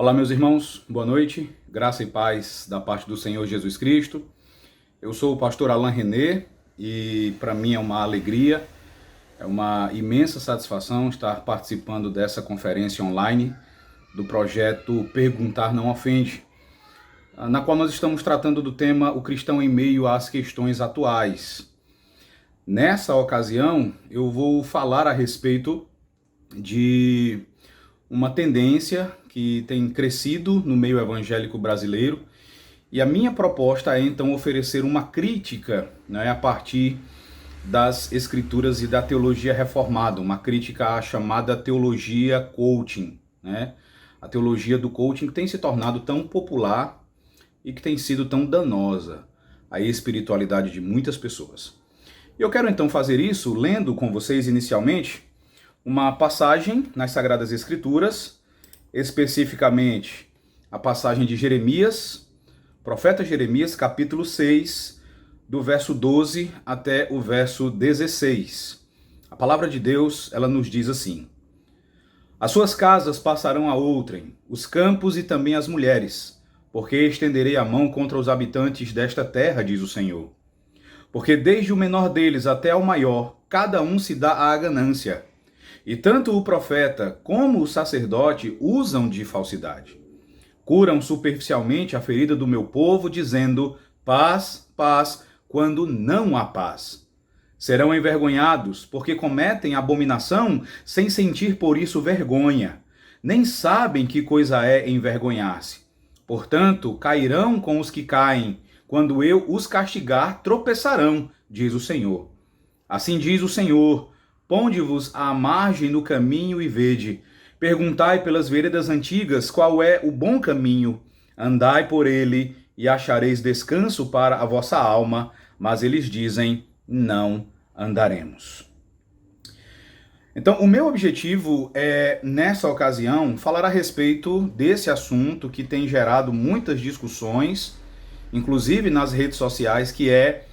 Olá, meus irmãos, boa noite, graça e paz da parte do Senhor Jesus Cristo. Eu sou o pastor Alain René e para mim é uma alegria, é uma imensa satisfação estar participando dessa conferência online do projeto Perguntar Não Ofende, na qual nós estamos tratando do tema O Cristão em Meio às Questões Atuais. Nessa ocasião, eu vou falar a respeito de uma tendência que tem crescido no meio evangélico brasileiro, e a minha proposta é então oferecer uma crítica, a partir das escrituras e da teologia reformada, uma crítica à chamada teologia coaching, a teologia do coaching que tem se tornado tão popular e que tem sido tão danosa à espiritualidade de muitas pessoas. Eu quero então fazer isso lendo com vocês inicialmente uma passagem nas Sagradas Escrituras, especificamente a passagem de Jeremias, profeta Jeremias, capítulo 6, do verso 12 até o verso 16. A palavra de Deus, ela nos diz assim: As suas casas passarão a outrem, os campos e também as mulheres, porque estenderei a mão contra os habitantes desta terra, diz o Senhor. Porque desde o menor deles até ao maior, cada um se dá à ganância. E tanto o profeta como o sacerdote usam de falsidade. Curam superficialmente a ferida do meu povo, dizendo paz, paz, quando não há paz. Serão envergonhados, porque cometem abominação sem sentir por isso vergonha. Nem sabem que coisa é envergonhar-se. Portanto, cairão com os que caem. Quando eu os castigar, tropeçarão, diz o Senhor. Assim diz o Senhor: Ponde-vos à margem do caminho e vede. Perguntai pelas veredas antigas qual é o bom caminho. Andai por ele e achareis descanso para a vossa alma. Mas eles dizem, não andaremos. Então, o meu objetivo é, nessa ocasião, falar a respeito desse assunto que tem gerado muitas discussões, inclusive nas redes sociais, que é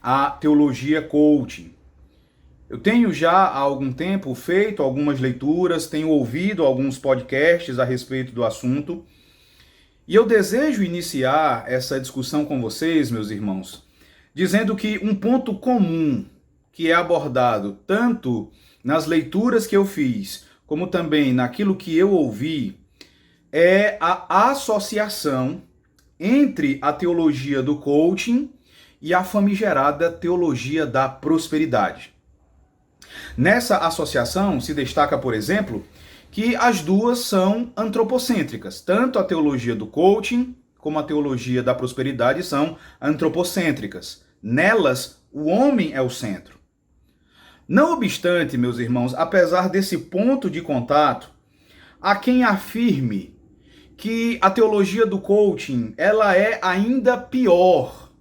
a teologia coaching. Eu tenho já há algum tempo feito algumas leituras, tenho ouvido alguns podcasts a respeito do assunto, e eu desejo iniciar essa discussão com vocês, meus irmãos, dizendo que um ponto comum que é abordado tanto nas leituras que eu fiz, como também naquilo que eu ouvi, é a associação entre a teologia do coaching e a famigerada teologia da prosperidade. Nessa associação se destaca, por exemplo, que as duas são antropocêntricas. Tanto a teologia do coaching como a teologia da prosperidade são antropocêntricas. Nelas, o homem é o centro. Não obstante, meus irmãos, apesar desse ponto de contato, há quem afirme que a teologia do coaching, ela é ainda pior.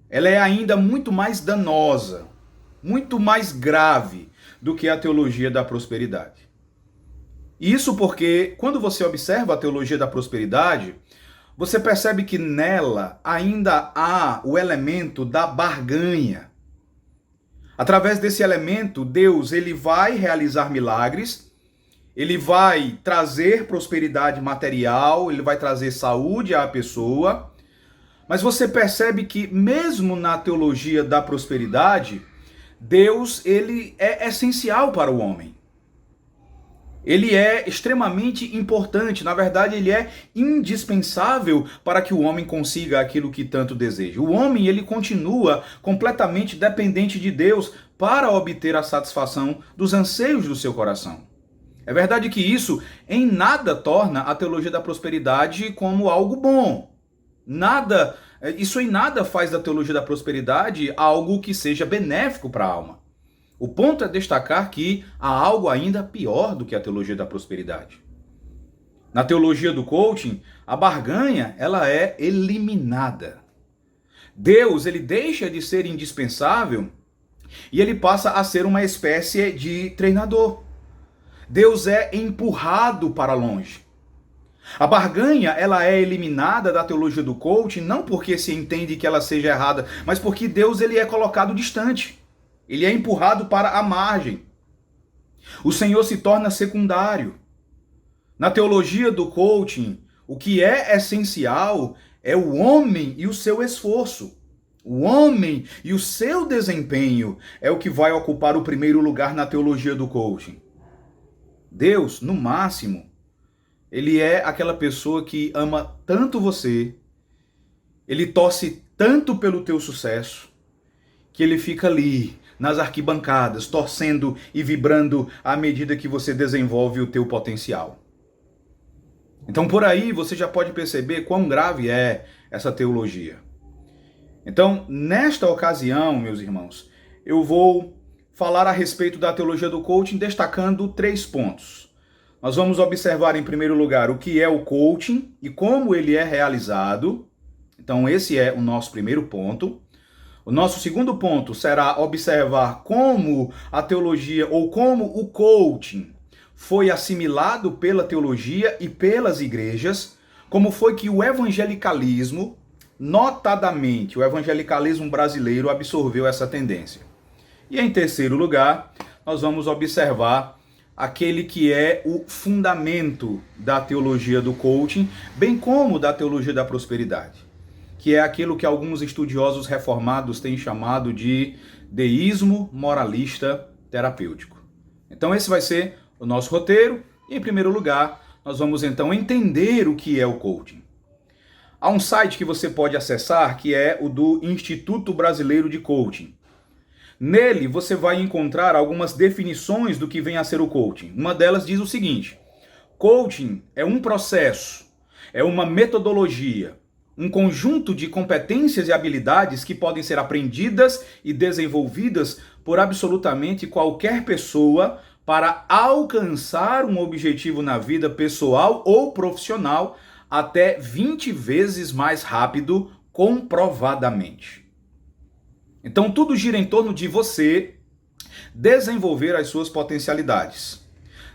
Ela é ainda muito mais danosa, muito mais grave do que a teologia da prosperidade. Isso porque, quando você observa a teologia da prosperidade, você percebe que nela ainda há o elemento da barganha. Através desse elemento, Deus ele vai realizar milagres, ele vai trazer prosperidade material, ele vai trazer saúde à pessoa, mas você percebe que mesmo na teologia da prosperidade, Deus ele é essencial para o homem. Ele é extremamente importante, na verdade ele é indispensável para que o homem consiga aquilo que tanto deseja. O homem ele continua completamente dependente de Deus para obter a satisfação dos anseios do seu coração. É verdade que isso em nada torna a teologia da prosperidade como algo bom. Isso em nada faz da teologia da prosperidade algo que seja benéfico para a alma. O ponto é destacar que há algo ainda pior do que a teologia da prosperidade. Na teologia do coaching, a barganha ela é eliminada. Deus ele deixa de ser indispensável e ele passa a ser uma espécie de treinador. Deus é empurrado para longe. A barganha ela é eliminada da teologia do coaching não porque se entende que ela seja errada, mas porque Deus ele é colocado distante. Ele é empurrado para a margem. O Senhor se torna secundário. Na teologia do coaching, o que é essencial é o homem e o seu esforço. O homem e o seu desempenho é o que vai ocupar o primeiro lugar na teologia do coaching. Deus, no máximo, ele é aquela pessoa que ama tanto você, ele torce tanto pelo teu sucesso, que ele fica ali nas arquibancadas, torcendo e vibrando à medida que você desenvolve o teu potencial. Então por aí você já pode perceber quão grave é essa teologia. Então, nesta ocasião, meus irmãos, eu vou falar a respeito da teologia do coaching destacando 3 pontos. Nós vamos observar em primeiro lugar o que é o coaching e como ele é realizado. Então esse é o nosso primeiro ponto. O nosso segundo ponto será observar como a teologia ou como o coaching foi assimilado pela teologia e pelas igrejas, como foi que o evangelicalismo, notadamente o evangelicalismo brasileiro, absorveu essa tendência. E em terceiro lugar, nós vamos observar aquele que é o fundamento da teologia do coaching, bem como da teologia da prosperidade, que é aquilo que alguns estudiosos reformados têm chamado de deísmo moralista terapêutico. Então esse vai ser o nosso roteiro e, em primeiro lugar, nós vamos então entender o que é o coaching. Há um site que você pode acessar que é o do Instituto Brasileiro de Coaching. Nele você vai encontrar algumas definições do que vem a ser o coaching. Uma delas diz o seguinte: coaching é um processo, é uma metodologia, um conjunto de competências e habilidades que podem ser aprendidas e desenvolvidas por absolutamente qualquer pessoa para alcançar um objetivo na vida pessoal ou profissional até 20 vezes mais rápido, comprovadamente. Então tudo gira em torno de você desenvolver as suas potencialidades.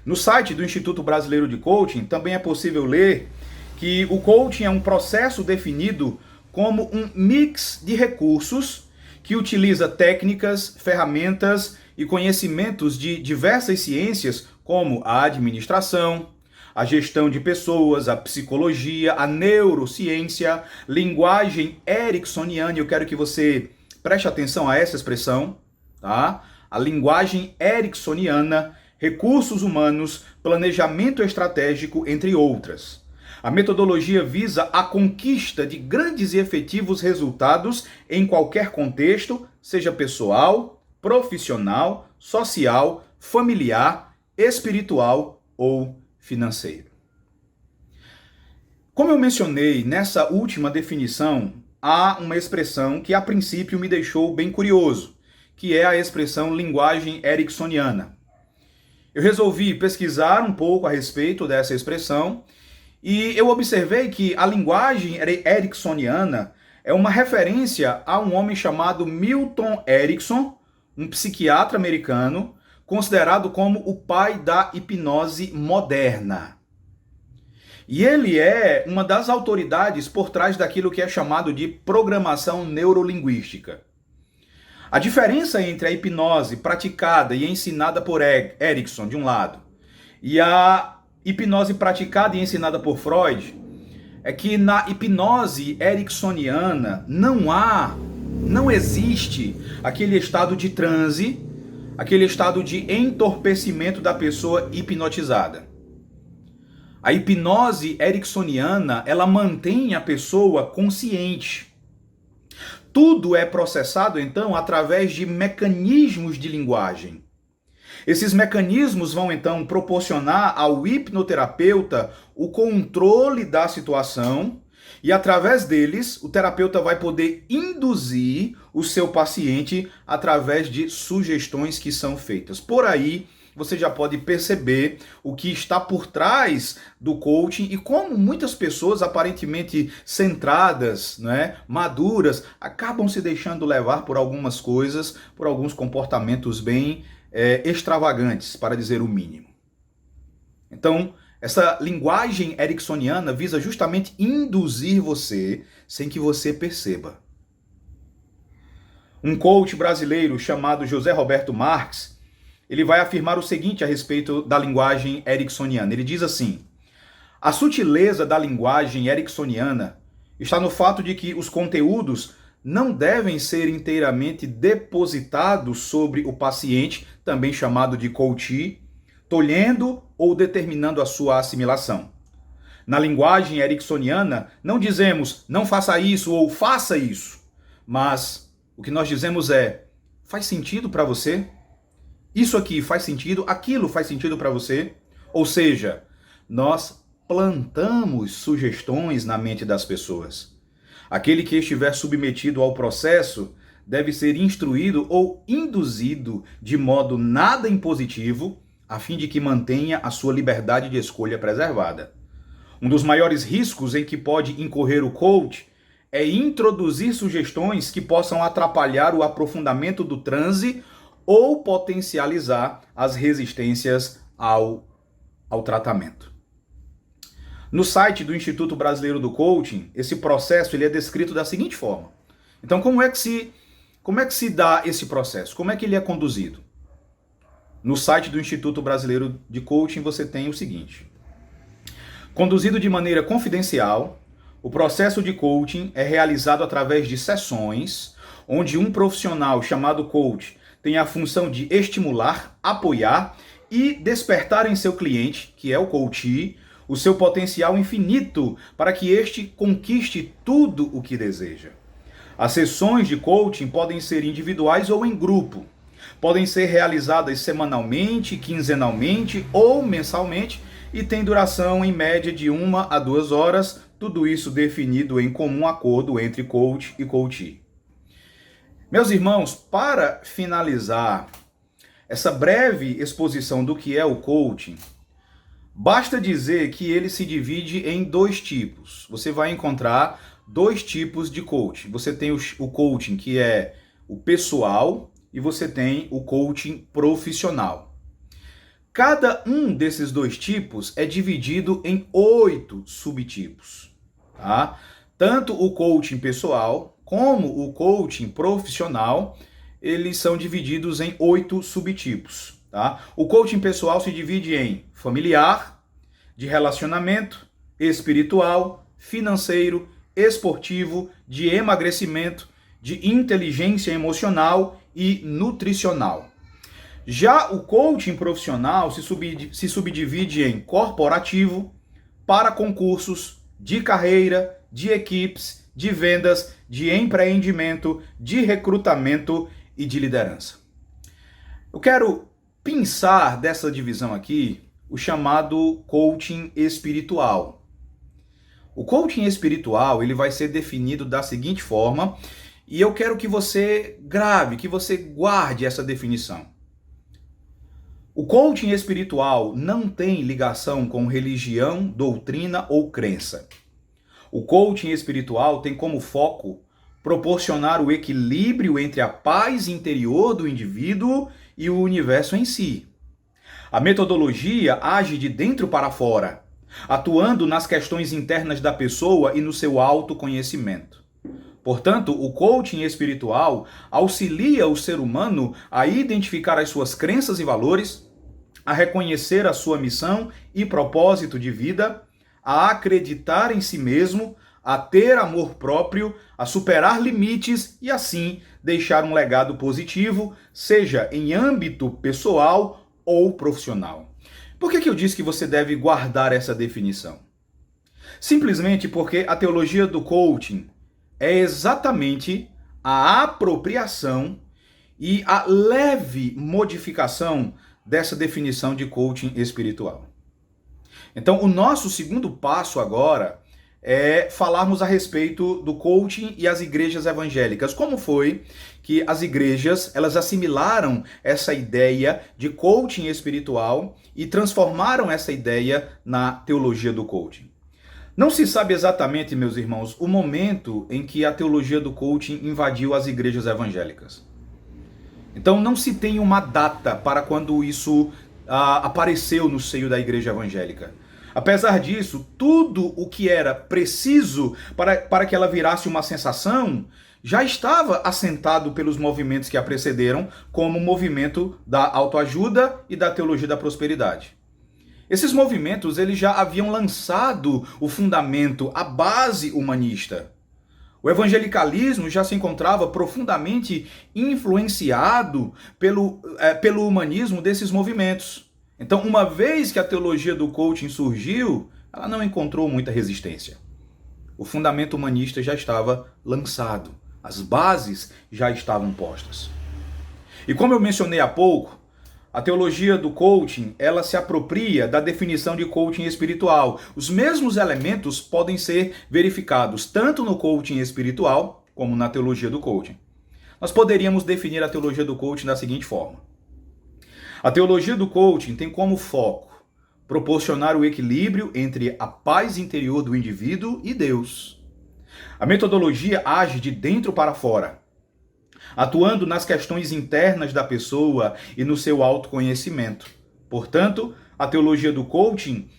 No site do Instituto Brasileiro de Coaching também é possível ler que o coaching é um processo definido como um mix de recursos que utiliza técnicas, ferramentas e conhecimentos de diversas ciências, como a administração, a gestão de pessoas, a psicologia, a neurociência, linguagem ericksoniana. Eu quero que você preste atenção a essa expressão, tá? A linguagem ericksoniana, recursos humanos, planejamento estratégico, entre outras. A metodologia visa a conquista de grandes e efetivos resultados em qualquer contexto, seja pessoal, profissional, social, familiar, espiritual ou financeiro. Como eu mencionei nessa última definição, há uma expressão que a princípio me deixou bem curioso, que é a expressão linguagem ericksoniana. Eu resolvi pesquisar um pouco a respeito dessa expressão e eu observei que a linguagem ericksoniana é uma referência a um homem chamado Milton Erickson, um psiquiatra americano, considerado como o pai da hipnose moderna. E ele é uma das autoridades por trás daquilo que é chamado de programação neurolinguística. A diferença entre a hipnose praticada e ensinada por Erickson, de um lado, e a hipnose praticada e ensinada por Freud, é que na hipnose ericksoniana não existe aquele estado de transe, aquele estado de entorpecimento da pessoa hipnotizada. A hipnose ericksoniana, ela mantém a pessoa consciente. Tudo é processado, então, através de mecanismos de linguagem. Esses mecanismos vão, então, proporcionar ao hipnoterapeuta o controle da situação e, através deles, o terapeuta vai poder induzir o seu paciente através de sugestões que são feitas. Por aí, você já pode perceber o que está por trás do coaching e como muitas pessoas aparentemente centradas, né, maduras, acabam se deixando levar por algumas coisas, por alguns comportamentos bem extravagantes, para dizer o mínimo. Então, essa linguagem ericksoniana visa justamente induzir você sem que você perceba. Um coach brasileiro chamado José Roberto Marques, ele vai afirmar o seguinte a respeito da linguagem ericksoniana. Ele diz assim: A sutileza da linguagem ericksoniana está no fato de que os conteúdos não devem ser inteiramente depositados sobre o paciente, também chamado de coachee, tolhendo ou determinando a sua assimilação. Na linguagem ericksoniana, não dizemos não faça isso ou faça isso, mas o que nós dizemos é: faz sentido para você? Isso aqui faz sentido? Aquilo faz sentido para você? Ou seja, nós plantamos sugestões na mente das pessoas. Aquele que estiver submetido ao processo deve ser instruído ou induzido de modo nada impositivo, a fim de que mantenha a sua liberdade de escolha preservada. Um dos maiores riscos em que pode incorrer o coach é introduzir sugestões que possam atrapalhar o aprofundamento do transe ou potencializar as resistências ao tratamento. No site do Instituto Brasileiro do Coaching, esse processo ele é descrito da seguinte forma. Então, como é que se dá esse processo? Como é que ele é conduzido? No site do Instituto Brasileiro de Coaching você tem o seguinte: conduzido de maneira confidencial, o processo de coaching é realizado através de sessões onde um profissional chamado coach tem a função de estimular, apoiar e despertar em seu cliente, que é o coachee, o seu potencial infinito para que este conquiste tudo o que deseja. As sessões de coaching podem ser individuais ou em grupo. Podem ser realizadas semanalmente, quinzenalmente ou mensalmente e tem duração em média de 1 a 2 horas, tudo isso definido em comum acordo entre coach e coachee. Meus irmãos, para finalizar essa breve exposição do que é o coaching, basta dizer que ele se divide em 2 tipos. Você vai encontrar 2 tipos de coaching. Você tem o coaching que é o pessoal e você tem o coaching profissional. Cada um desses 2 tipos é dividido em 8 subtipos. Tá? Tanto o coaching pessoal como o coaching profissional, eles são divididos em 8 subtipos. Tá? O coaching pessoal se divide em familiar, de relacionamento, espiritual, financeiro, esportivo, de emagrecimento, de inteligência emocional e nutricional. Já o coaching profissional se subdivide em corporativo, para concursos, de carreira, de equipes, de vendas, de empreendimento, de recrutamento e de liderança. Eu quero pensar dessa divisão aqui o chamado coaching espiritual. O coaching espiritual ele vai ser definido da seguinte forma, e eu quero que você grave, que você guarde essa definição. O coaching espiritual não tem ligação com religião, doutrina ou crença. O coaching espiritual tem como foco proporcionar o equilíbrio entre a paz interior do indivíduo e o universo em si. A metodologia age de dentro para fora, atuando nas questões internas da pessoa e no seu autoconhecimento. Portanto, o coaching espiritual auxilia o ser humano a identificar as suas crenças e valores, a reconhecer a sua missão e propósito de vida, a acreditar em si mesmo, a ter amor próprio, a superar limites e assim deixar um legado positivo, seja em âmbito pessoal ou profissional. Por que eu disse que você deve guardar essa definição? Simplesmente porque a teologia do coaching é exatamente a apropriação e a leve modificação dessa definição de coaching espiritual. Então, o nosso segundo passo agora é falarmos a respeito do coaching e as igrejas evangélicas. Como foi que as igrejas elas assimilaram essa ideia de coaching espiritual e transformaram essa ideia na teologia do coaching? Não se sabe exatamente, meus irmãos, o momento em que a teologia do coaching invadiu as igrejas evangélicas. Então não se tem uma data para quando isso apareceu no seio da igreja evangélica. Apesar disso, tudo o que era preciso para que ela virasse uma sensação já estava assentado pelos movimentos que a precederam, como o movimento da autoajuda e da teologia da prosperidade. Esses movimentos eles já haviam lançado o fundamento, a base humanista. O evangelicalismo já se encontrava profundamente influenciado pelo humanismo desses movimentos. Então, uma vez que a teologia do coaching surgiu, ela não encontrou muita resistência. O fundamento humanista já estava lançado, as bases já estavam postas. E como eu mencionei há pouco, a teologia do coaching, ela se apropria da definição de coaching espiritual. Os mesmos elementos podem ser verificados tanto no coaching espiritual como na teologia do coaching. Nós poderíamos definir a teologia do coaching da seguinte forma. A teologia do coaching tem como foco proporcionar o equilíbrio entre a paz interior do indivíduo e Deus. A metodologia age de dentro para fora, atuando nas questões internas da pessoa e no seu autoconhecimento. Portanto, a teologia do coaching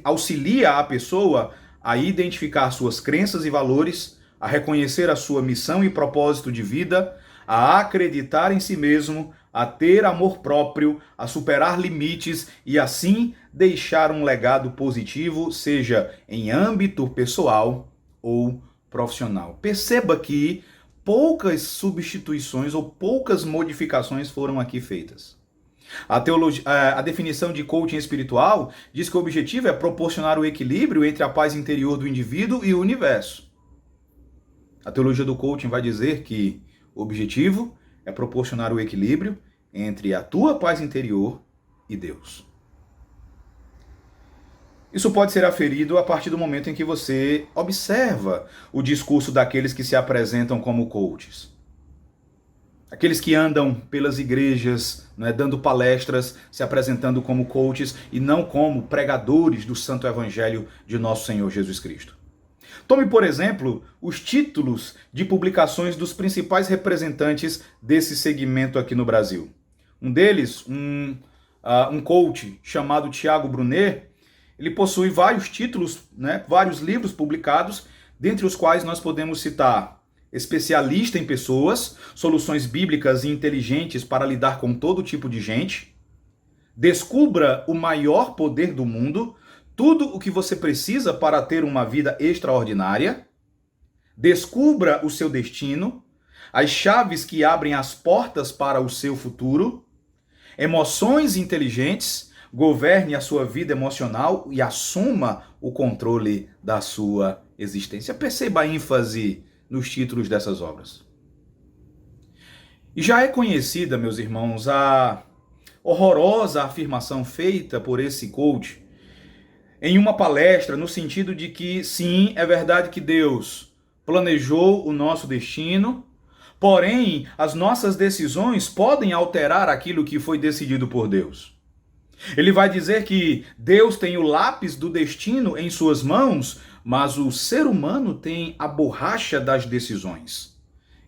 auxilia a pessoa a identificar suas crenças e valores, a reconhecer a sua missão e propósito de vida, a acreditar em si mesmo, a ter amor próprio, a superar limites e assim deixar um legado positivo, seja em âmbito pessoal ou profissional. Perceba que poucas substituições ou poucas modificações foram aqui feitas. A definição de coaching espiritual diz que o objetivo é proporcionar o equilíbrio entre a paz interior do indivíduo e o universo. A teologia do coaching vai dizer que o objetivo é proporcionar o equilíbrio entre a tua paz interior e Deus. Isso pode ser aferido a partir do momento em que você observa o discurso daqueles que se apresentam como coaches. Aqueles que andam pelas igrejas, dando palestras, se apresentando como coaches e não como pregadores do Santo Evangelho de nosso Senhor Jesus Cristo. Tome, por exemplo, os títulos de publicações dos principais representantes desse segmento aqui no Brasil. Um deles, um coach chamado Tiago Brunet, ele possui vários títulos, vários livros publicados, dentre os quais nós podemos citar Especialista em Pessoas, Soluções Bíblicas e Inteligentes para Lidar com Todo Tipo de Gente, Descubra o Maior Poder do Mundo, Tudo o que você precisa para ter uma vida extraordinária, Descubra o seu destino, As chaves que abrem as portas para o seu futuro, Emoções Inteligentes, Governe a sua vida emocional e assuma o controle da sua existência. Perceba a ênfase nos títulos dessas obras. E já é conhecida, meus irmãos, a horrorosa afirmação feita por esse coach em uma palestra, no sentido de que, sim, é verdade que Deus planejou o nosso destino, porém, as nossas decisões podem alterar aquilo que foi decidido por Deus. Ele vai dizer que Deus tem o lápis do destino em suas mãos, mas o ser humano tem a borracha das decisões.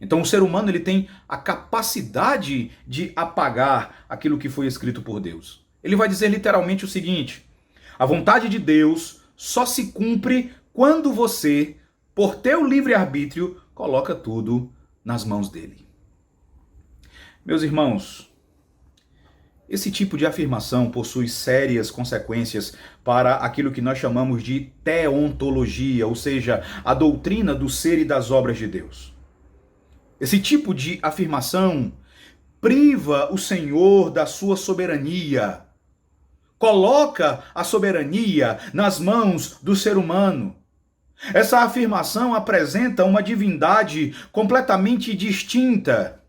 Então o ser humano ele tem a capacidade de apagar aquilo que foi escrito por Deus. Ele vai dizer literalmente o seguinte: a vontade de Deus só se cumpre quando você, por teu livre-arbítrio, coloca tudo nas mãos dele. Meus irmãos, esse tipo de afirmação possui sérias consequências para aquilo que nós chamamos de teontologia, ou seja, a doutrina do ser e das obras de Deus. Esse tipo de afirmação priva o Senhor da sua soberania, coloca a soberania nas mãos do ser humano. Essa afirmação apresenta uma divindade completamente distinta,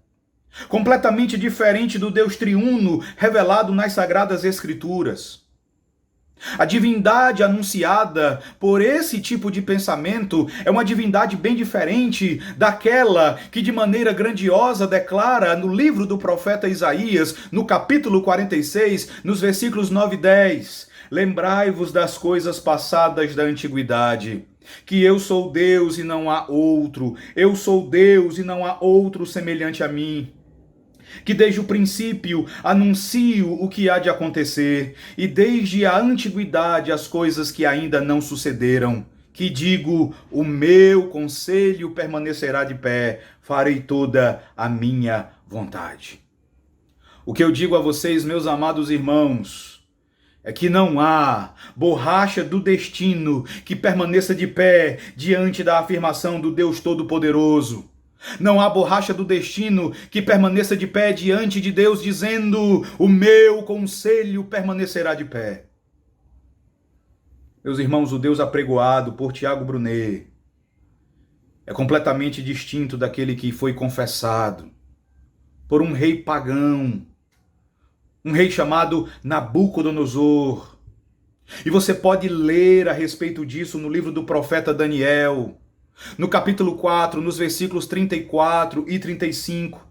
completamente diferente do Deus triuno revelado nas Sagradas Escrituras. A divindade anunciada por esse tipo de pensamento é uma divindade bem diferente daquela que de maneira grandiosa declara no livro do profeta Isaías, no capítulo 46, nos versículos 9 e 10. Lembrai-vos das coisas passadas da antiguidade, que eu sou Deus e não há outro, eu sou Deus e não há outro semelhante a mim, que desde o princípio anuncio o que há de acontecer, e desde a antiguidade as coisas que ainda não sucederam, que digo, o meu conselho permanecerá de pé, farei toda a minha vontade. O que eu digo a vocês, meus amados irmãos, é que não há borracha do destino que permaneça de pé diante da afirmação do Deus Todo-Poderoso. Não há borracha do destino que permaneça de pé diante de Deus dizendo: o meu conselho permanecerá de pé. Meus irmãos, o Deus apregoado por Tiago Brunet é completamente distinto daquele que foi confessado por um rei pagão, um rei chamado Nabucodonosor. E você pode ler a respeito disso no livro do profeta Daniel, no capítulo 4, nos versículos 34 e 35,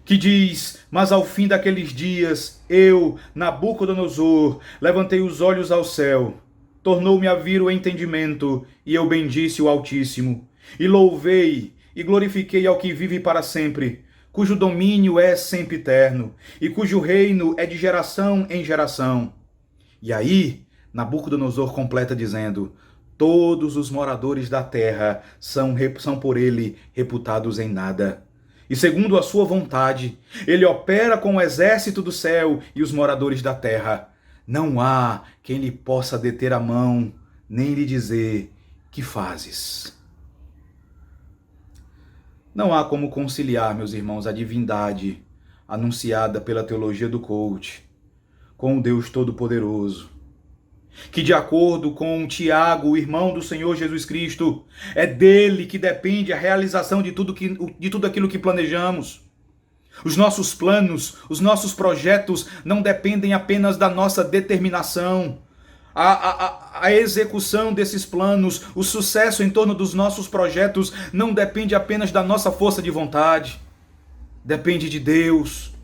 que diz: mas ao fim daqueles dias, eu, Nabucodonosor, levantei os olhos ao céu, tornou-me a vir o entendimento, e eu bendisse o Altíssimo, e louvei e glorifiquei ao que vive para sempre, cujo domínio é sempre eterno, e cujo reino é de geração em geração. E aí, Nabucodonosor completa dizendo: todos os moradores da terra são por ele reputados em nada. E segundo a sua vontade, ele opera com o exército do céu e os moradores da terra. Não há quem lhe possa deter a mão, nem lhe dizer: que fazes? Não há como conciliar, meus irmãos, a divindade anunciada pela teologia do coach com o Deus Todo-Poderoso, que, de acordo com Tiago, o irmão do Senhor Jesus Cristo, é dele que depende a realização de tudo aquilo que planejamos. Os nossos planos, os nossos projetos não dependem apenas da nossa determinação. A execução desses planos, o sucesso em torno dos nossos projetos não depende apenas da nossa força de vontade. Depende de Deus.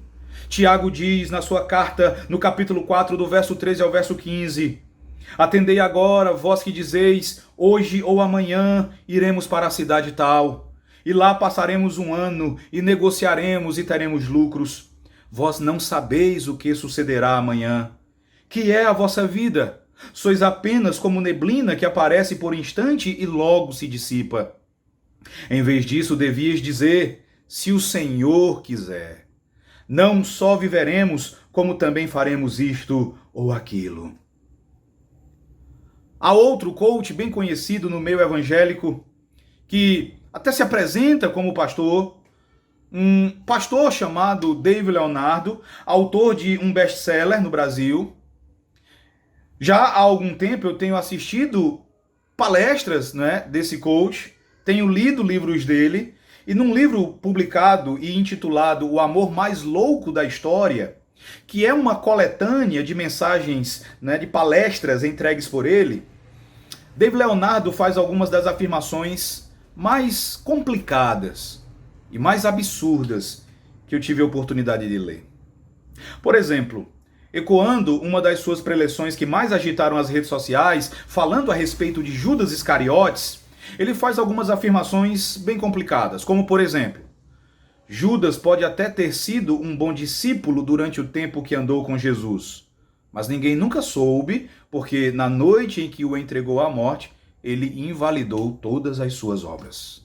Tiago diz na sua carta, no capítulo 4, do verso 13 ao verso 15: atendei agora, vós que dizeis: hoje ou amanhã iremos para a cidade tal, e lá passaremos um ano, e negociaremos e teremos lucros. Vós não sabeis o que sucederá amanhã. Que é a vossa vida? Sois apenas como neblina que aparece por instante e logo se dissipa. Em vez disso, devias dizer: se o Senhor quiser. Não só viveremos, como também faremos isto ou aquilo. Há outro coach bem conhecido no meio evangélico, que até se apresenta como pastor, um pastor chamado David Leonardo, autor de um best-seller no Brasil. Já há algum tempo eu tenho assistido palestras, desse coach, tenho lido livros dele, e num livro publicado e intitulado O Amor Mais Louco da História, que é uma coletânea de mensagens, de palestras entregues por ele, David Leonardo faz algumas das afirmações mais complicadas e mais absurdas que eu tive a oportunidade de ler. Por exemplo, ecoando uma das suas preleções que mais agitaram as redes sociais, falando a respeito de Judas Iscariotes, ele faz algumas afirmações bem complicadas, como por exemplo: Judas pode até ter sido um bom discípulo durante o tempo que andou com Jesus, mas ninguém nunca soube, porque na noite em que o entregou à morte, ele invalidou todas as suas obras.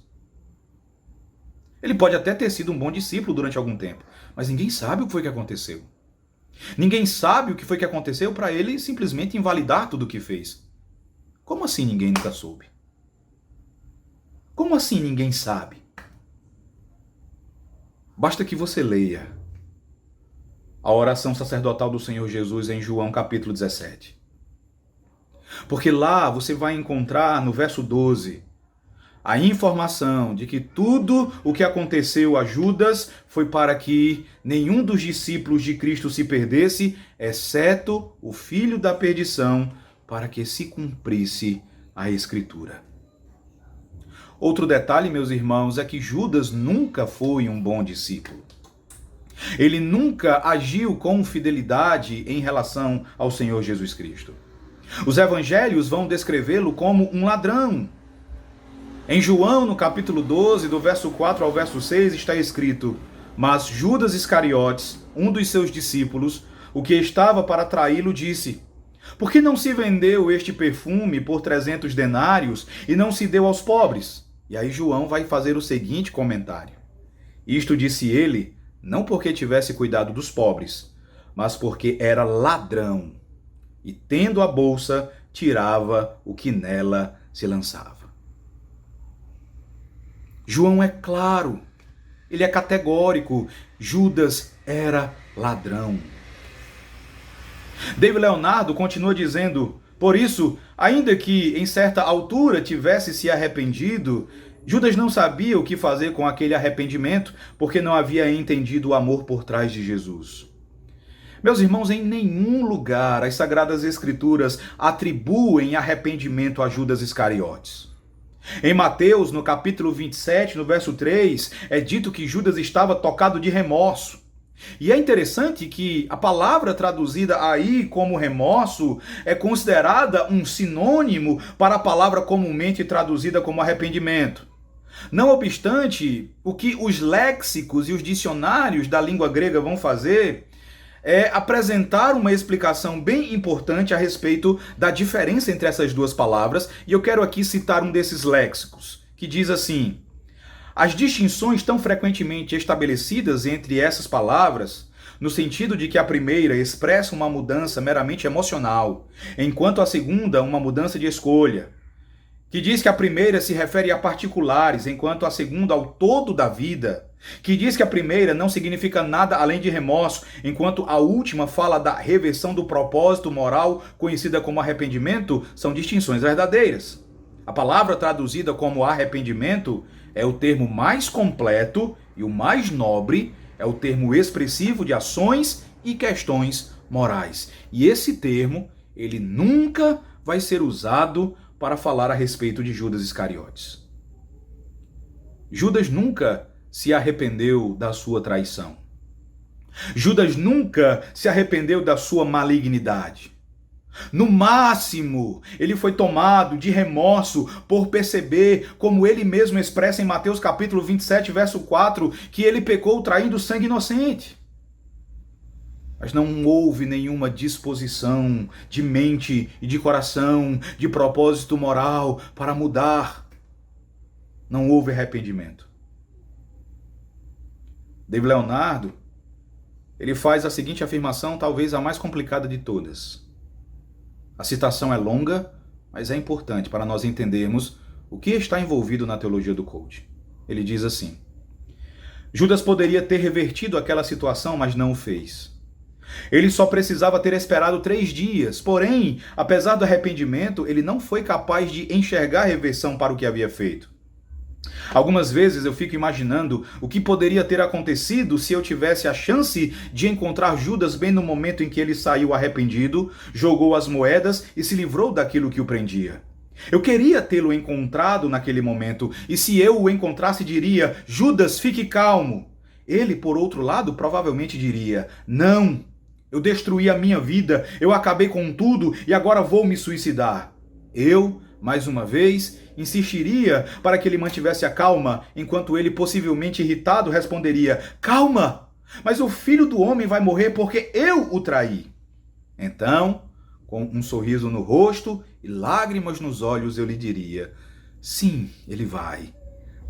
Ele pode até ter sido um bom discípulo durante algum tempo, mas ninguém sabe o que foi que aconteceu. Ninguém sabe o que foi que aconteceu para ele simplesmente invalidar tudo o que fez. Como assim ninguém nunca soube? Como assim ninguém sabe? Basta que você leia a oração sacerdotal do Senhor Jesus em João capítulo 17. Porque lá você vai encontrar no verso 12 a informação de que tudo o que aconteceu a Judas foi para que nenhum dos discípulos de Cristo se perdesse, exceto o filho da perdição, para que se cumprisse a Escritura. Outro detalhe, meus irmãos, é que Judas nunca foi um bom discípulo. Ele nunca agiu com fidelidade em relação ao Senhor Jesus Cristo. Os evangelhos vão descrevê-lo como um ladrão. Em João, no capítulo 12, do verso 4 ao verso 6, está escrito: mas Judas Iscariotes, um dos seus discípulos, o que estava para traí-lo, disse: por que não se vendeu este perfume por 300 denários e não se deu aos pobres? E aí João vai fazer o seguinte comentário: isto disse ele, não porque tivesse cuidado dos pobres, mas porque era ladrão. e, tendo a bolsa, tirava o que nela se lançava. João é claro, ele é categórico. Judas era ladrão. David Leonardo continua dizendo: por isso, ainda que em certa altura tivesse se arrependido, Judas não sabia o que fazer com aquele arrependimento, porque não havia entendido o amor por trás de Jesus. Meus irmãos, em nenhum lugar as Sagradas Escrituras atribuem arrependimento a Judas Iscariotes. Em Mateus, no capítulo 27, no verso 3, é dito que Judas estava tocado de remorso. E é interessante que a palavra traduzida aí como remorso é considerada um sinônimo para a palavra comumente traduzida como arrependimento. Não obstante, o que os léxicos e os dicionários da língua grega vão fazer é apresentar uma explicação bem importante a respeito da diferença entre essas duas palavras, e eu quero aqui citar um desses léxicos, que diz assim: as distinções tão frequentemente estabelecidas entre essas palavras, no sentido de que a primeira expressa uma mudança meramente emocional, enquanto a segunda uma mudança de escolha, que diz que a primeira se refere a particulares, enquanto a segunda ao todo da vida, que diz que a primeira não significa nada além de remorso, enquanto a última fala da reversão do propósito moral, conhecida como arrependimento, são distinções verdadeiras. A palavra traduzida como arrependimento é o termo mais completo e o mais nobre, é o termo expressivo de ações e questões morais. E esse termo, ele nunca vai ser usado para falar a respeito de Judas Iscariotes. Judas nunca se arrependeu da sua traição. Judas nunca se arrependeu da sua malignidade. No máximo, ele foi tomado de remorso por perceber, como ele mesmo expressa em Mateus capítulo 27, verso 4, que ele pecou traindo sangue inocente. Mas não houve nenhuma disposição de mente e de coração, de propósito moral para mudar. Não houve arrependimento. David Leonardo, ele faz a seguinte afirmação, talvez a mais complicada de todas. A citação é longa, mas é importante para nós entendermos o que está envolvido na teologia do coaching. Ele diz assim: Judas poderia ter revertido aquela situação, mas não o fez. Ele só precisava ter esperado 3 dias, porém, apesar do arrependimento, ele não foi capaz de enxergar a reversão para o que havia feito. Algumas vezes eu fico imaginando o que poderia ter acontecido se eu tivesse a chance de encontrar Judas bem no momento em que ele saiu arrependido, jogou as moedas e se livrou daquilo que o prendia. Eu queria tê-lo encontrado naquele momento, e se eu o encontrasse diria: Judas, fique calmo. Ele, por outro lado, provavelmente diria: não, eu destruí a minha vida, eu acabei com tudo e agora vou me suicidar. Eu, mais uma vez, insistiria para que ele mantivesse a calma, enquanto ele, possivelmente irritado, responderia: calma, mas o filho do homem vai morrer porque eu o traí. Então, com um sorriso no rosto e lágrimas nos olhos, eu lhe diria: sim, ele vai,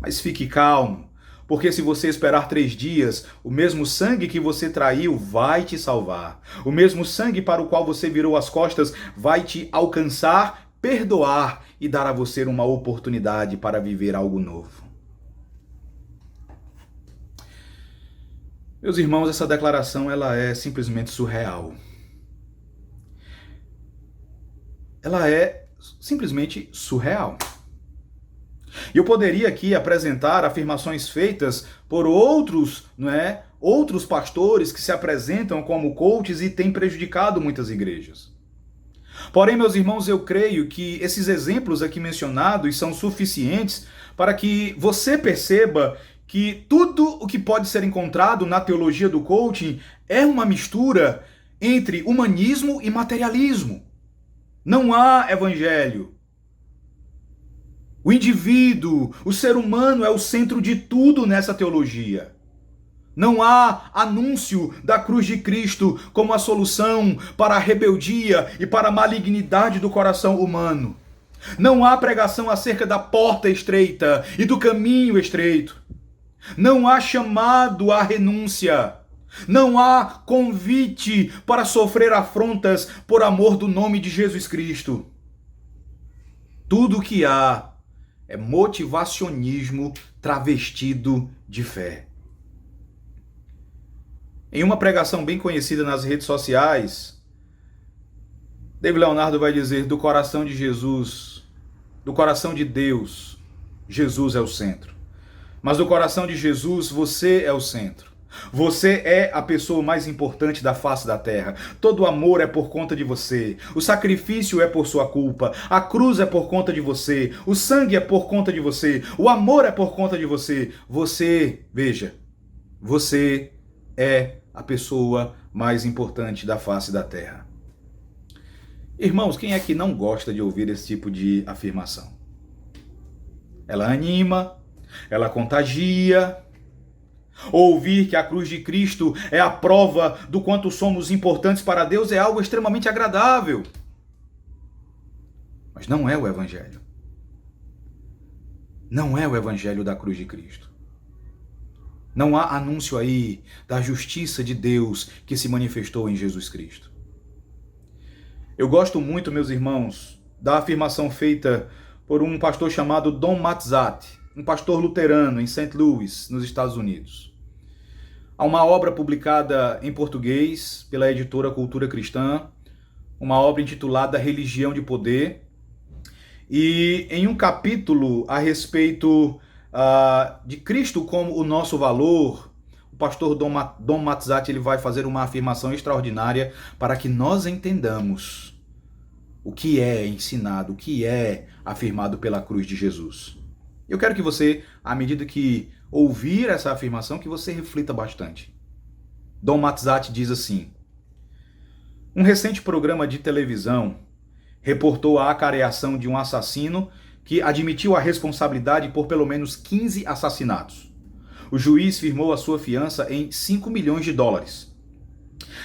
mas fique calmo, porque se você esperar 3 dias, o mesmo sangue que você traiu vai te salvar. O mesmo sangue para o qual você virou as costas vai te alcançar, perdoar e dar a você uma oportunidade para viver algo novo. Meus irmãos, essa declaração ela é simplesmente surreal. Ela é simplesmente surreal. E eu poderia aqui apresentar afirmações feitas por outros pastores que se apresentam como coaches e têm prejudicado muitas igrejas. Porém, meus irmãos, eu creio que esses exemplos aqui mencionados são suficientes para que você perceba que tudo o que pode ser encontrado na teologia do coaching é uma mistura entre humanismo e materialismo. Não há evangelho. O indivíduo, o ser humano é o centro de tudo nessa teologia. Não há anúncio da cruz de Cristo como a solução para a rebeldia e para a malignidade do coração humano. Não há pregação acerca da porta estreita e do caminho estreito. Não há chamado à renúncia. Não há convite para sofrer afrontas por amor do nome de Jesus Cristo. Tudo o que há é motivacionismo travestido de fé. Em uma pregação bem conhecida nas redes sociais, David Leonardo vai dizer: do coração de Jesus, do coração de Deus, Jesus é o centro. Mas do coração de Jesus, você é o centro. Você é a pessoa mais importante da face da terra. Todo amor é por conta de você. O sacrifício é por sua culpa. A cruz é por conta de você. O sangue é por conta de você. O amor é por conta de você. Você, veja, você é a pessoa mais importante da face da terra. Irmãos, quem é que não gosta de ouvir esse tipo de afirmação? Ela anima, ela contagia. Ouvir que a cruz de Cristo é a prova do quanto somos importantes para Deus é algo extremamente agradável. Mas não é o Evangelho. Não é o Evangelho da cruz de Cristo. Não há anúncio aí da justiça de Deus que se manifestou em Jesus Cristo. Eu gosto muito, meus irmãos, da afirmação feita por um pastor chamado Don Matzat, um pastor luterano em St. Louis, nos Estados Unidos. Há uma obra publicada em português pela editora Cultura Cristã, uma obra intitulada Religião de Poder, e em um capítulo a respeito de Cristo como o nosso valor, o pastor Don Matzat ele vai fazer uma afirmação extraordinária para que nós entendamos o que é ensinado, o que é afirmado pela cruz de Jesus. Eu quero que você, à medida que ouvir essa afirmação, que você reflita bastante. Don Matzat diz assim: um recente programa de televisão reportou a acareação de um assassino que admitiu a responsabilidade por pelo menos 15 assassinatos. O juiz firmou a sua fiança em 5 milhões de dólares.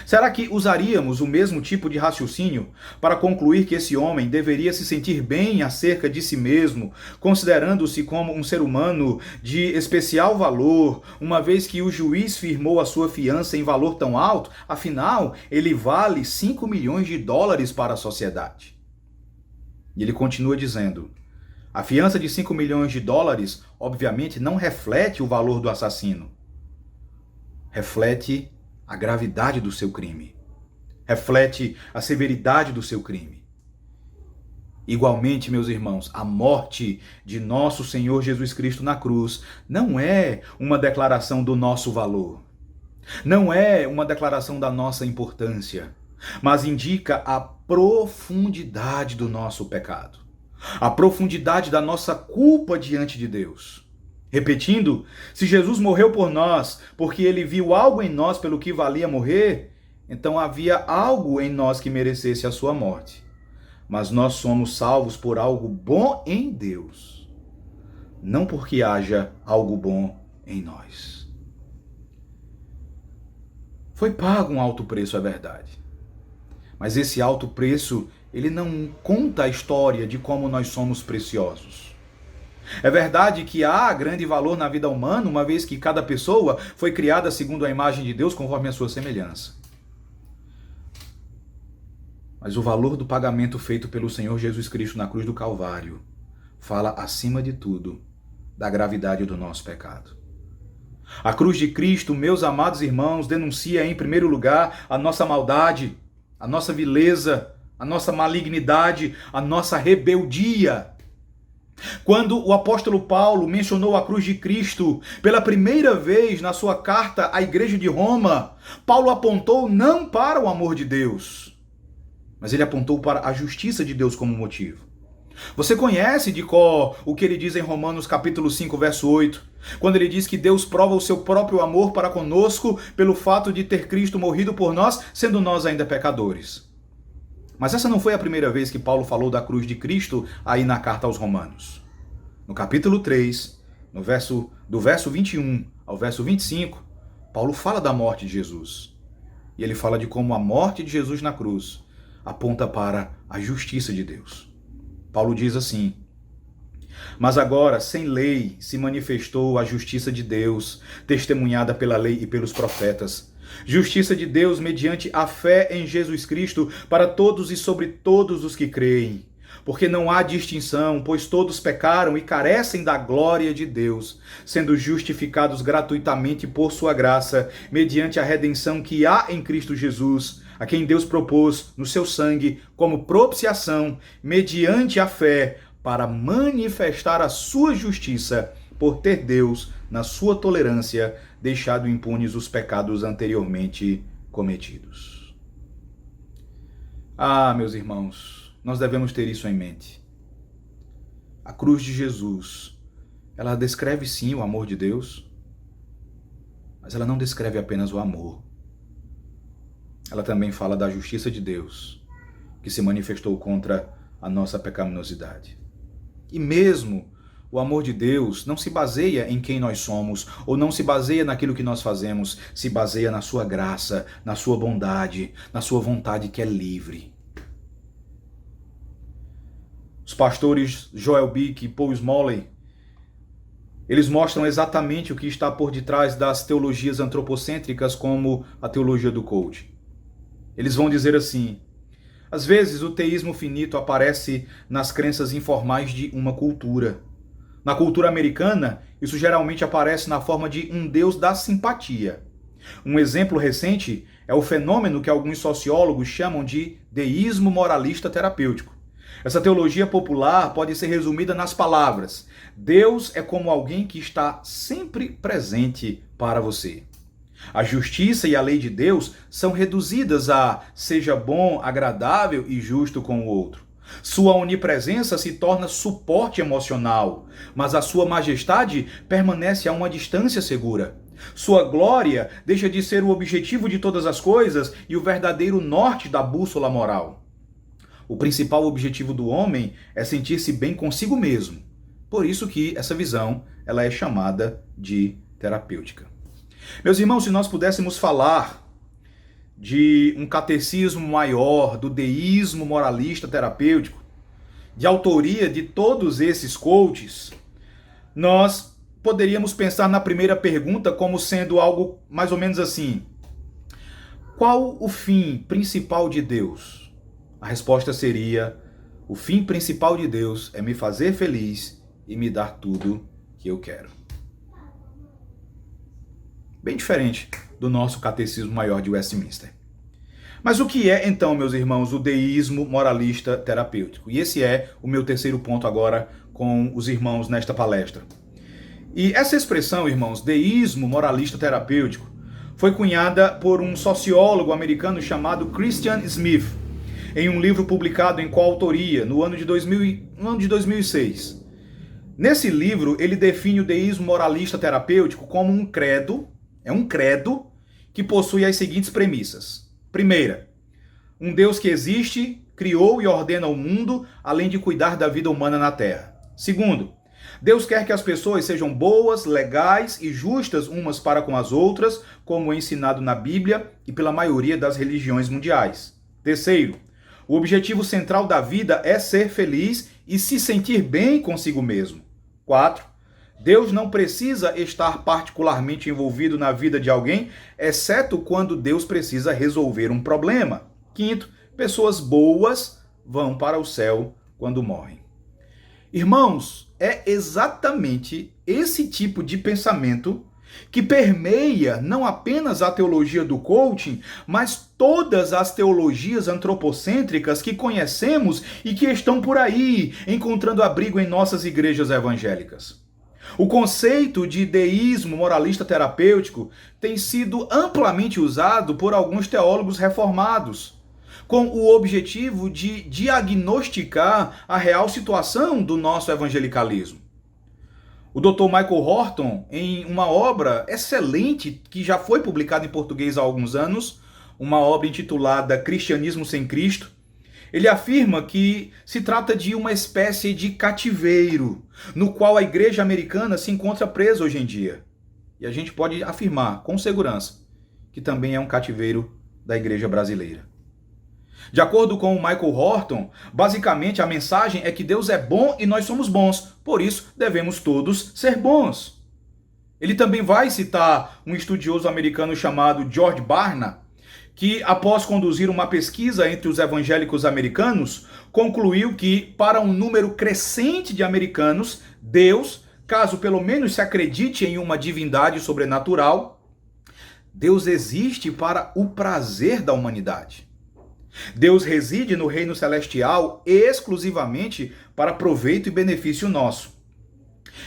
Será que usaríamos o mesmo tipo de raciocínio para concluir que esse homem deveria se sentir bem acerca de si mesmo, considerando-se como um ser humano de especial valor, uma vez que o juiz firmou a sua fiança em valor tão alto? Afinal, ele vale 5 milhões de dólares para a sociedade. E ele continua dizendo: a fiança de 5 milhões de dólares, obviamente, não reflete o valor do assassino. Reflete a gravidade do seu crime. Reflete a severidade do seu crime. Igualmente, meus irmãos, a morte de nosso Senhor Jesus Cristo na cruz não é uma declaração do nosso valor. Não é uma declaração da nossa importância, mas indica a profundidade do nosso pecado. A profundidade da nossa culpa diante de Deus. Repetindo, se Jesus morreu por nós porque ele viu algo em nós pelo que valia morrer, então havia algo em nós que merecesse a sua morte. Mas nós somos salvos por algo bom em Deus, não porque haja algo bom em nós. Foi pago um alto preço, é verdade. Mas esse alto preço, ele não conta a história de como nós somos preciosos. É verdade que há grande valor na vida humana, uma vez que cada pessoa foi criada segundo a imagem de Deus, conforme a sua semelhança. Mas o valor do pagamento feito pelo Senhor Jesus Cristo na cruz do Calvário fala, acima de tudo, da gravidade do nosso pecado. A cruz de Cristo, meus amados irmãos, denuncia em primeiro lugar a nossa maldade, a nossa vileza, a nossa malignidade, a nossa rebeldia. Quando o apóstolo Paulo mencionou a cruz de Cristo pela primeira vez na sua carta à igreja de Roma, Paulo apontou não para o amor de Deus, mas ele apontou para a justiça de Deus como motivo. Você conhece de cor o que ele diz em Romanos capítulo 5, verso 8, quando ele diz que Deus prova o seu próprio amor para conosco pelo fato de ter Cristo morrido por nós, sendo nós ainda pecadores. Mas essa não foi a primeira vez que Paulo falou da cruz de Cristo aí na carta aos Romanos. No capítulo 3, do verso 21 ao verso 25, Paulo fala da morte de Jesus. E ele fala de como a morte de Jesus na cruz aponta para a justiça de Deus. Paulo diz assim: mas agora, sem lei, se manifestou a justiça de Deus, testemunhada pela lei e pelos profetas, Justiça de Deus mediante a fé em Jesus Cristo para todos e sobre todos os que creem. Porque não há distinção, pois todos pecaram e carecem da glória de Deus, sendo justificados gratuitamente por sua graça, mediante a redenção que há em Cristo Jesus, a quem Deus propôs no seu sangue como propiciação, mediante a fé, para manifestar a sua justiça, por ter Deus, na sua tolerância, deixado impunes os pecados anteriormente cometidos. Ah, meus irmãos, nós devemos ter isso em mente. A cruz de Jesus, ela descreve sim o amor de Deus, mas ela não descreve apenas o amor. Ela também fala da justiça de Deus, que se manifestou contra a nossa pecaminosidade. E mesmo o amor de Deus não se baseia em quem nós somos, ou não se baseia naquilo que nós fazemos, se baseia na sua graça, na sua bondade, na sua vontade que é livre. Os pastores Joel Bick e Paul Smalley, eles mostram exatamente o que está por detrás das teologias antropocêntricas, como a teologia do coaching. Eles vão dizer assim: às vezes o teísmo finito aparece nas crenças informais de uma cultura. Na cultura americana, isso geralmente aparece na forma de um Deus da simpatia. Um exemplo recente é o fenômeno que alguns sociólogos chamam de deísmo moralista terapêutico. Essa teologia popular pode ser resumida nas palavras: Deus é como alguém que está sempre presente para você. A justiça e a lei de Deus são reduzidas a seja bom, agradável e justo com o outro. Sua onipresença se torna suporte emocional, mas a sua majestade permanece a uma distância segura. Sua glória deixa de ser o objetivo de todas as coisas e o verdadeiro norte da bússola moral. O principal objetivo do homem é sentir-se bem consigo mesmo. Por isso que essa visão ela é chamada de terapêutica. Meus irmãos, se nós pudéssemos falar de um catecismo maior, do deísmo moralista terapêutico, de autoria de todos esses coaches, nós poderíamos pensar na primeira pergunta como sendo algo mais ou menos assim: qual o fim principal de Deus? A resposta seria: o fim principal de Deus é me fazer feliz e me dar tudo que eu quero. Bem diferente do nosso catecismo maior de Westminster. Mas o que é, então, meus irmãos, o deísmo moralista terapêutico? E esse é o meu terceiro ponto agora com os irmãos nesta palestra. E essa expressão, irmãos, deísmo moralista terapêutico, foi cunhada por um sociólogo americano chamado Christian Smith, em um livro publicado em coautoria no ano de 2006. Nesse livro, ele define o deísmo moralista terapêutico como um credo que possui as seguintes premissas. Primeira, um Deus que existe, criou e ordena o mundo, além de cuidar da vida humana na Terra. Segundo, Deus quer que as pessoas sejam boas, legais e justas umas para com as outras, como é ensinado na Bíblia e pela maioria das religiões mundiais. Terceiro, o objetivo central da vida é ser feliz e se sentir bem consigo mesmo. 4. Deus não precisa estar particularmente envolvido na vida de alguém, exceto quando Deus precisa resolver um problema. 5. Pessoas boas vão para o céu quando morrem. Irmãos, é exatamente esse tipo de pensamento que permeia não apenas a teologia do coaching, mas todas as teologias antropocêntricas que conhecemos e que estão por aí, encontrando abrigo em nossas igrejas evangélicas. O conceito de deísmo moralista terapêutico tem sido amplamente usado por alguns teólogos reformados, com o objetivo de diagnosticar a real situação do nosso evangelicalismo. O Dr. Michael Horton, em uma obra excelente que já foi publicada em português há alguns anos, uma obra intitulada Cristianismo sem Cristo, ele afirma que se trata de uma espécie de cativeiro, no qual a igreja americana se encontra presa hoje em dia. E a gente pode afirmar com segurança que também é um cativeiro da igreja brasileira. De acordo com o Michael Horton, basicamente a mensagem é que Deus é bom e nós somos bons, por isso devemos todos ser bons. Ele também vai citar um estudioso americano chamado George Barna, que, após conduzir uma pesquisa entre os evangélicos americanos, concluiu que, para um número crescente de americanos, Deus, caso pelo menos se acredite em uma divindade sobrenatural, Deus existe para o prazer da humanidade. Deus reside no reino celestial exclusivamente para proveito e benefício nosso.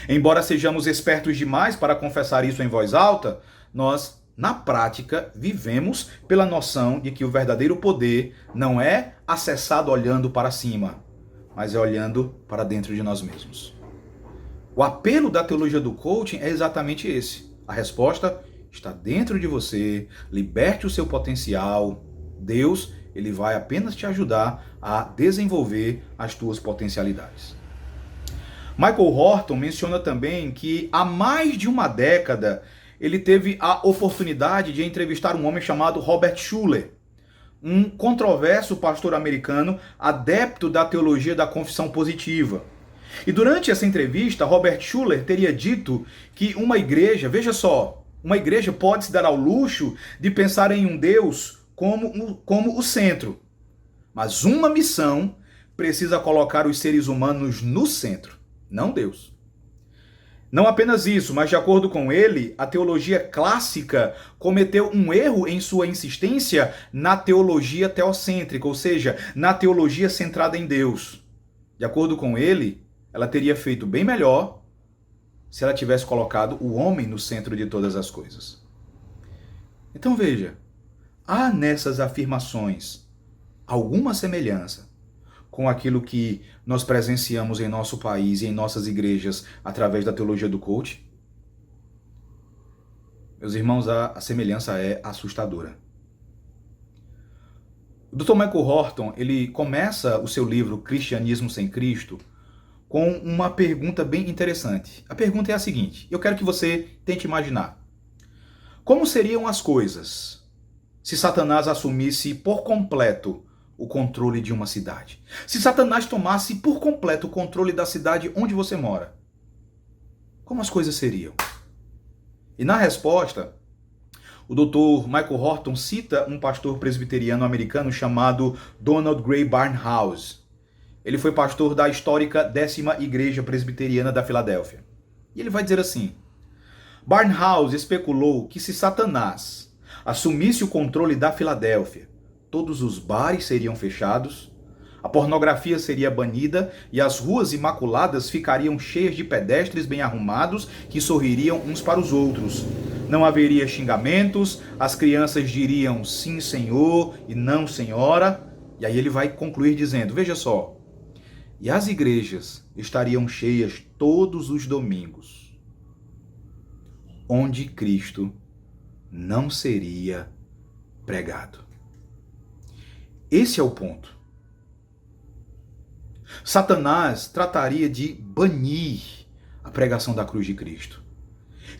Embora sejamos espertos demais para confessar isso em voz alta, nós, na prática, vivemos pela noção de que o verdadeiro poder não é acessado olhando para cima, mas é olhando para dentro de nós mesmos. O apelo da teologia do coaching é exatamente esse. A resposta está dentro de você. Liberte o seu potencial. Deus, ele vai apenas te ajudar a desenvolver as tuas potencialidades. Michael Horton menciona também que há mais de uma década ele teve a oportunidade de entrevistar um homem chamado Robert Schuller, um controverso pastor americano adepto da teologia da confissão positiva. E durante essa entrevista, Robert Schuller teria dito que uma igreja, veja só, uma igreja pode se dar ao luxo de pensar em um Deus como o centro, mas uma missão precisa colocar os seres humanos no centro, não Deus. Não apenas isso, mas de acordo com ele, a teologia clássica cometeu um erro em sua insistência na teologia teocêntrica, ou seja, na teologia centrada em Deus. De acordo com ele, ela teria feito bem melhor se ela tivesse colocado o homem no centro de todas as coisas. Então veja, há nessas afirmações alguma semelhança com aquilo que nós presenciamos em nosso país e em nossas igrejas através da teologia do coaching? Meus irmãos, a semelhança é assustadora. O Dr. Michael Horton, ele começa o seu livro Cristianismo Sem Cristo com uma pergunta bem interessante. A pergunta é a seguinte, eu quero que você tente imaginar. Como seriam as coisas se Satanás assumisse por completo o controle de uma cidade? Se Satanás tomasse por completo o controle da cidade onde você mora, como as coisas seriam? E na resposta, o Dr. Michael Horton cita um pastor presbiteriano americano chamado Donald Grey Barnhouse. Ele foi pastor da histórica 10ª Igreja Presbiteriana da Filadélfia. E ele vai dizer assim: Barnhouse especulou que se Satanás assumisse o controle da Filadélfia, todos os bares seriam fechados, a pornografia seria banida e as ruas imaculadas ficariam cheias de pedestres bem arrumados que sorririam uns para os outros. Não haveria xingamentos, as crianças diriam sim, senhor e não, senhora. E aí ele vai concluir dizendo, veja só, e as igrejas estariam cheias todos os domingos, onde Cristo não seria pregado. Esse é o ponto. Satanás trataria de banir a pregação da cruz de Cristo.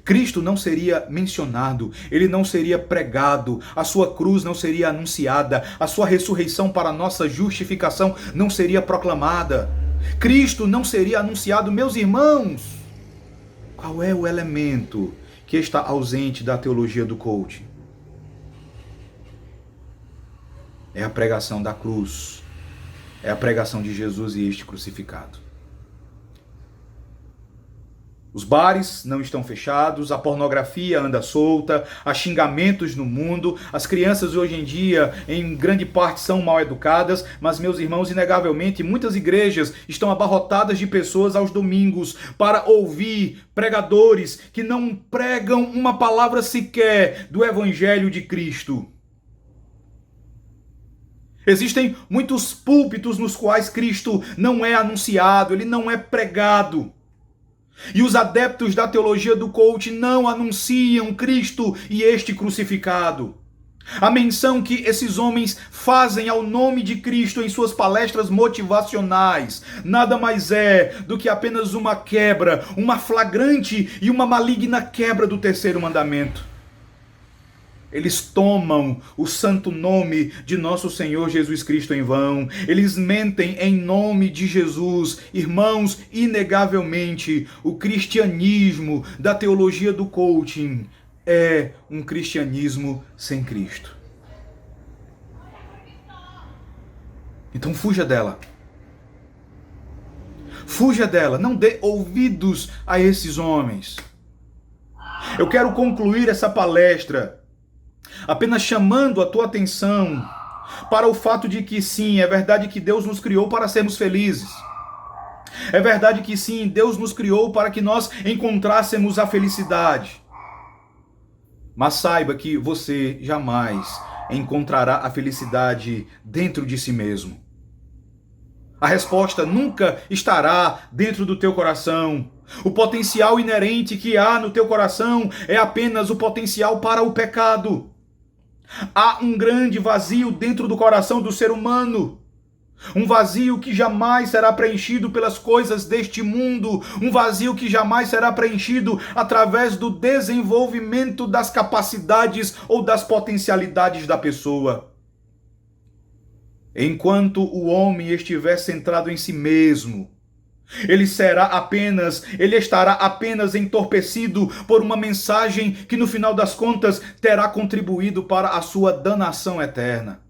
Cristo não seria mencionado, ele não seria pregado, a sua cruz não seria anunciada, a sua ressurreição para a nossa justificação não seria proclamada. Cristo não seria anunciado. Meus irmãos, qual é o elemento que está ausente da teologia do coaching? É a pregação da cruz, é a pregação de Jesus e este crucificado. Os bares não estão fechados, a pornografia anda solta, há xingamentos no mundo, as crianças hoje em dia, em grande parte, são mal educadas, mas, meus irmãos, inegavelmente, muitas igrejas estão abarrotadas de pessoas aos domingos para ouvir pregadores que não pregam uma palavra sequer do Evangelho de Cristo. Existem muitos púlpitos nos quais Cristo não é anunciado, ele não é pregado. E os adeptos da teologia do coaching não anunciam Cristo e este crucificado. A menção que esses homens fazem ao nome de Cristo em suas palestras motivacionais nada mais é do que apenas uma quebra, uma flagrante e uma maligna quebra do terceiro mandamento. Eles tomam o santo nome de nosso Senhor Jesus Cristo em vão. Eles mentem em nome de Jesus. Irmãos, inegavelmente, o cristianismo da teologia do coaching é um cristianismo sem Cristo. Então fuja dela. Fuja dela. Não dê ouvidos a esses homens. Eu quero concluir essa palestra apenas chamando a tua atenção para o fato de que sim, é verdade que Deus nos criou para sermos felizes. É verdade que sim, Deus nos criou para que nós encontrássemos a felicidade. Mas saiba que você jamais encontrará a felicidade dentro de si mesmo. A resposta nunca estará dentro do teu coração. O potencial inerente que há no teu coração é apenas o potencial para o pecado. Há um grande vazio dentro do coração do ser humano. Um vazio que jamais será preenchido pelas coisas deste mundo. Um vazio que jamais será preenchido através do desenvolvimento das capacidades ou das potencialidades da pessoa. Enquanto o homem estiver centrado em si mesmo, ele estará apenas entorpecido por uma mensagem que no final das contas terá contribuído para a sua danação eterna.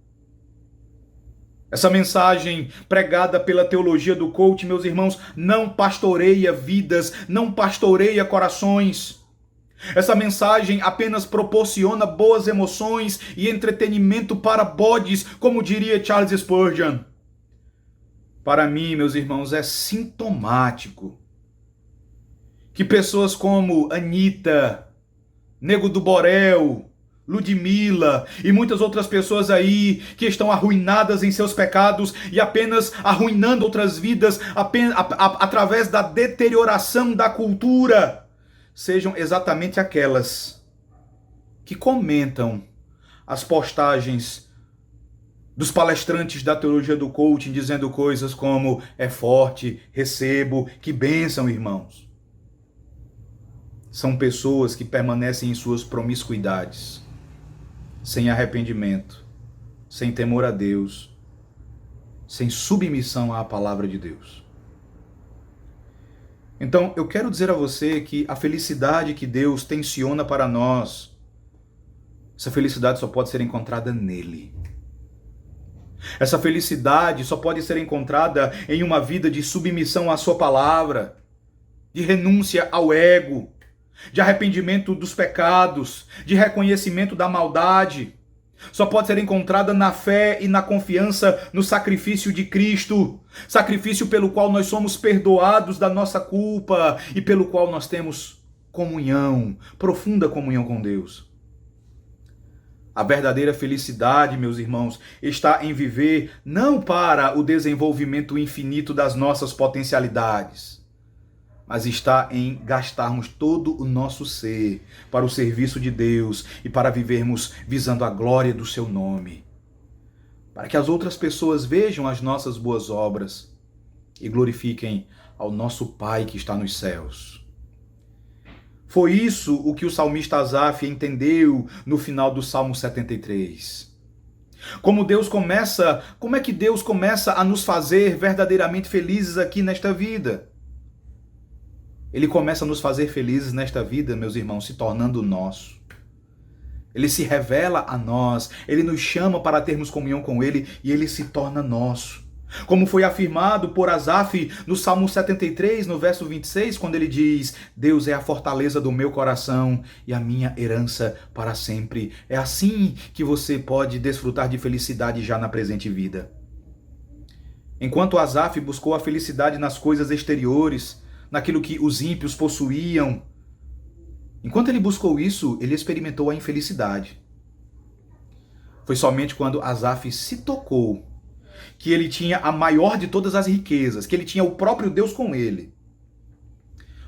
Essa mensagem pregada pela teologia do coach, meus irmãos, não pastoreia vidas, não pastoreia corações. Essa mensagem apenas proporciona boas emoções e entretenimento para bodes, como diria Charles Spurgeon. Para mim, meus irmãos, é sintomático que pessoas como Anitta, Nego do Borel, Ludmilla e muitas outras pessoas aí que estão arruinadas em seus pecados e apenas arruinando outras vidas através da deterioração da cultura, sejam exatamente aquelas que comentam as postagens dos palestrantes da teologia do coaching, dizendo coisas como: é forte, recebo, que bênção, irmãos. São pessoas que permanecem em suas promiscuidades, sem arrependimento, sem temor a Deus, sem submissão à palavra de Deus. Então, eu quero dizer a você que a felicidade que Deus tensiona para nós, essa felicidade só pode ser encontrada nele. Essa felicidade só pode ser encontrada em uma vida de submissão à sua palavra, de renúncia ao ego, de arrependimento dos pecados, de reconhecimento da maldade. Só pode ser encontrada na fé e na confiança no sacrifício de Cristo, sacrifício pelo qual nós somos perdoados da nossa culpa e pelo qual nós temos comunhão, profunda comunhão com Deus. A verdadeira felicidade, meus irmãos, está em viver não para o desenvolvimento infinito das nossas potencialidades, mas está em gastarmos todo o nosso ser para o serviço de Deus e para vivermos visando a glória do seu nome. Para que as outras pessoas vejam as nossas boas obras e glorifiquem ao nosso Pai que está nos céus. Foi isso o que o salmista Asaf entendeu no final do Salmo 73. Como é que Deus começa a nos fazer verdadeiramente felizes aqui nesta vida? Ele começa a nos fazer felizes nesta vida, meus irmãos, se tornando nosso. Ele se revela a nós, ele nos chama para termos comunhão com ele e ele se torna nosso. Como foi afirmado por Asaf no Salmo 73, no verso 26, quando ele diz: Deus é a fortaleza do meu coração e a minha herança para sempre. É assim que você pode desfrutar de felicidade já na presente vida. Enquanto Asaf buscou a felicidade nas coisas exteriores, naquilo que os ímpios possuíam, enquanto ele buscou isso, ele experimentou a infelicidade. Foi somente quando Asaf se tocou que ele tinha a maior de todas as riquezas, que ele tinha o próprio Deus com ele.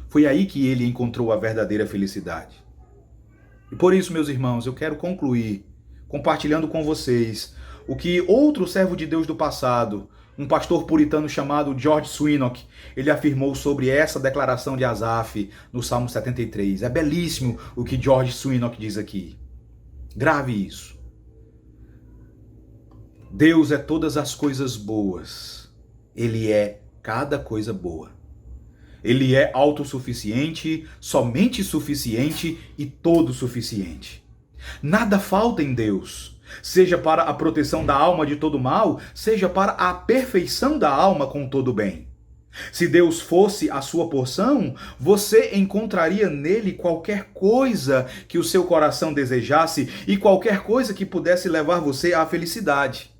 Foi aí que ele encontrou a verdadeira felicidade. E por isso, meus irmãos, eu quero concluir compartilhando com vocês o que outro servo de Deus do passado, um pastor puritano chamado George Swinnock, ele afirmou sobre essa declaração de Asaf no Salmo 73. É belíssimo o que George Swinnock diz aqui. Grave isso. Deus é todas as coisas boas. Ele é cada coisa boa. Ele é autossuficiente, somente suficiente e todo suficiente. Nada falta em Deus, seja para a proteção da alma de todo mal, seja para a perfeição da alma com todo bem. Se Deus fosse a sua porção, você encontraria nele qualquer coisa que o seu coração desejasse e qualquer coisa que pudesse levar você à felicidade.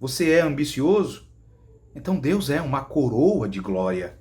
Você é ambicioso? Então Deus é uma coroa de glória.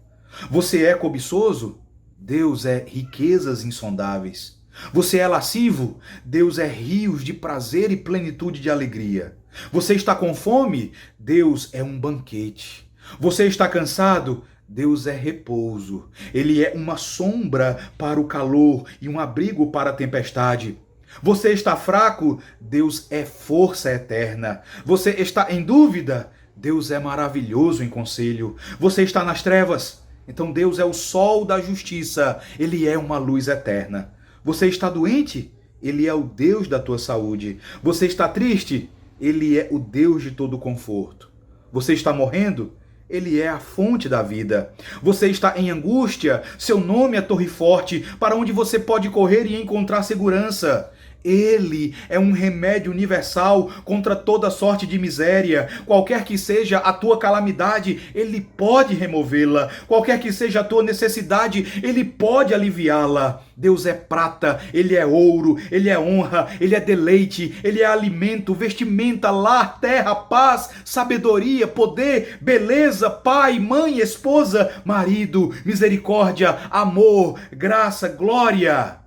Você é cobiçoso? Deus é riquezas insondáveis. Você é lascivo? Deus é rios de prazer e plenitude de alegria. Você está com fome? Deus é um banquete. Você está cansado? Deus é repouso. Ele é uma sombra para o calor e um abrigo para a tempestade. Você está fraco? Deus é força eterna. Você está em dúvida? Deus é maravilhoso em conselho. Você está nas trevas? Então Deus é o sol da justiça. Ele é uma luz eterna. Você está doente? Ele é o Deus da tua saúde. Você está triste? Ele é o Deus de todo conforto. Você está morrendo? Ele é a fonte da vida. Você está em angústia? Seu nome é torre forte, para onde você pode correr e encontrar segurança. Ele é um remédio universal contra toda sorte de miséria. Qualquer que seja a tua calamidade, Ele pode removê-la. Qualquer que seja a tua necessidade, Ele pode aliviá-la. Deus é prata, Ele é ouro, Ele é honra, Ele é deleite, Ele é alimento, vestimenta, lar, terra, paz, sabedoria, poder, beleza, pai, mãe, esposa, marido, misericórdia, amor, graça, glória.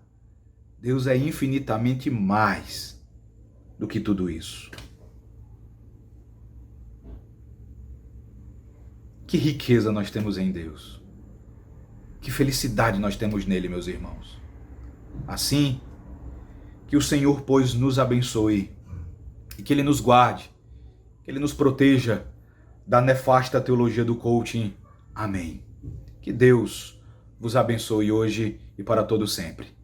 Deus é infinitamente mais do que tudo isso. Que riqueza nós temos em Deus. Que felicidade nós temos nele, meus irmãos. Assim, que o Senhor, pois, nos abençoe e que Ele nos guarde, que Ele nos proteja da nefasta teologia do coaching. Amém. Que Deus vos abençoe hoje e para todo sempre.